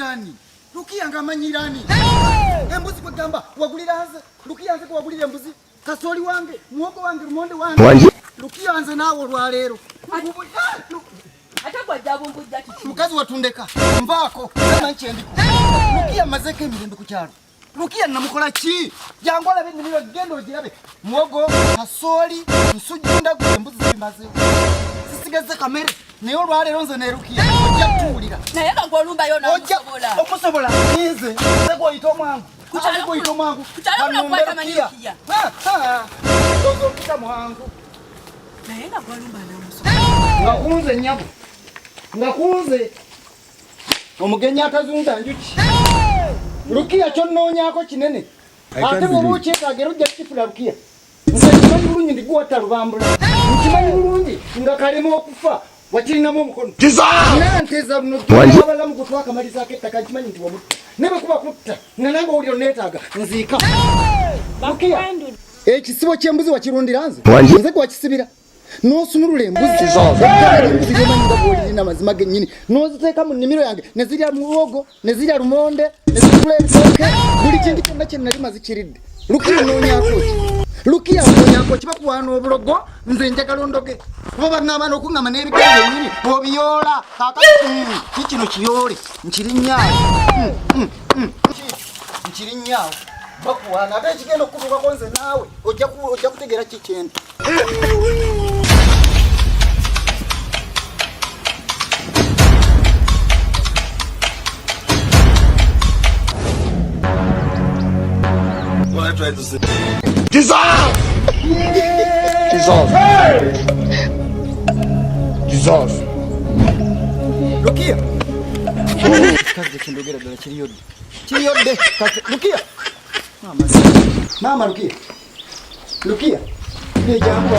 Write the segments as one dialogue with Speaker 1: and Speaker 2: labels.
Speaker 1: manyirani. Lukia nga manyirani. Embuzi kwa gamba wagulira anze. Lukia anze kuwagulira embuzi. Kasoli wange, muogo wange, rumonde wange. Lukia anze nawo lwalero.
Speaker 2: Atakwa jabo mbujja kiki.
Speaker 1: Mukazi watundeka. Mbako. Sana nchendi. Lukia mazeke mirembe ku kyalo. Lukia namukola ki? Jangola bindi niyo gendo girabe. Muogo, kasoli, nsujunda ku embuzi zimaze. Sisigeze kamere. Niyo lwalero nze ne Lukia. Ojja tuulira.
Speaker 2: Naye ngolumba yo na okusobola.
Speaker 1: Okusobola. Nize. Sego ito mwangu. Kuchalo ito mwangu.
Speaker 2: Kuchalo unakwata manyikia.
Speaker 1: Dozo kita mwangu.
Speaker 2: Naye ngolumba na musobola.
Speaker 1: Ngakunze nyabo. Ngakunze. Omugenya atazunda njuki. Lukia kyonnonyako kinene. Ate bwo kyetagera ojja kifula Lukia. Nkimanyi bulungi ndikuwata lubambula. Nkimanyi bulungi nga kalema okufa. Wakirinamu omukono. Nanteza luno abalamu kutwaka malizako ettaka nkimanyi nti wamutu. Nebe kuba kutta. Nga nange owulira neetaaga nziika. Lukia. Ekisibo ky'embuzi wakirundira nze. Nze kwakisibira. N'osumulula embuzi. Embuzi yomanyi nga bw'olirina amazima gennyini. N'oziteeka mu nnimiro yange ne zirya muwogo, ne zirya lumonde, ne zitula ebitooke. Buli kintu kyonna kye nali mazikiridde. Lukia noonyako ki? Lukia noonyako ki? Bakuwaana obulogo nze njagala ondoge. Kuba bannama n'okuŋŋama n'ebigere byennyini obiyoola. Kaakati kino kiyoole. Nkirinnyawo. Nkirinnyawo. Bakuwaana ate ekigenda okukubibwako nze naawe ojja kutegeera kikyenda.
Speaker 3: What I tried to say.
Speaker 4: Jesus! Jesus!
Speaker 1: Lukia! Kazi kindogera dala kiriyodde. Kiriyodde. Lukia! Mama Lukia. Lukia. Ye jambo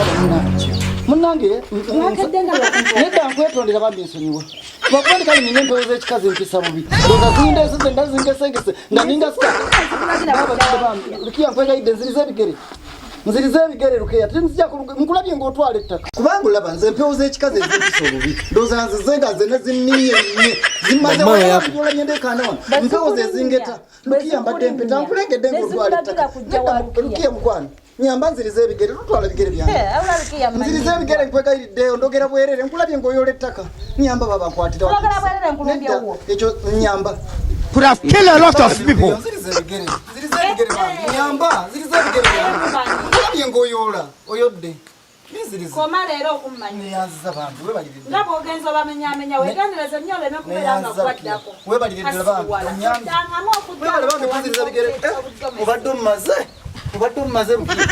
Speaker 1: munange neda nkwetondera bambi nsonyiwa. Bakwandi kali nine mpewoze ekikazi mpisa bubi. Doza zinde seze ndazingesengese ndaninga sika. Lukia nkwegayidde nzirize ebigere. Nzirize ebigere Lukia. Tinzija nkulabye ng'otwala ettaka. Kubanga olaba nze mpewoze ekikazi mpisa bubi. Doza nzizenga ze neziniye nye. Zimaze wala nyende kanaona. Mpewoze ezingeta. Lukia mbadde mpeta nkulengedde ng'otwala ettaka. Lukia mukwana. Nyamba nzirize ebigere tutwala bigere byange. Nzirize ebigere nkwegayidde ondogera bwerere nkulabye ng'oyola ettaka. Nyamba baba nkwatira.
Speaker 2: Ondogera bwerere nkulabye wo.
Speaker 1: Ekyo nyamba.
Speaker 4: Could have killed a lot of people.
Speaker 1: Nzirize ebigere. Nzirize ebigere byange. Nyamba nzirize ebigere byange. Nkulabye ng'oyola oyodde. Nzirize.
Speaker 2: Koma leero okumanya.
Speaker 1: Nyanza bantu webalirira.
Speaker 2: Ndabo ogenza bamenyamenya weganiriza nnyo oleme kubeera nga kwaddako.
Speaker 1: Webalirira bantu. Nyamba. Webalirira bantu nzirize ebigere. Obadde omumaze. Ubadde omumaze Lukia.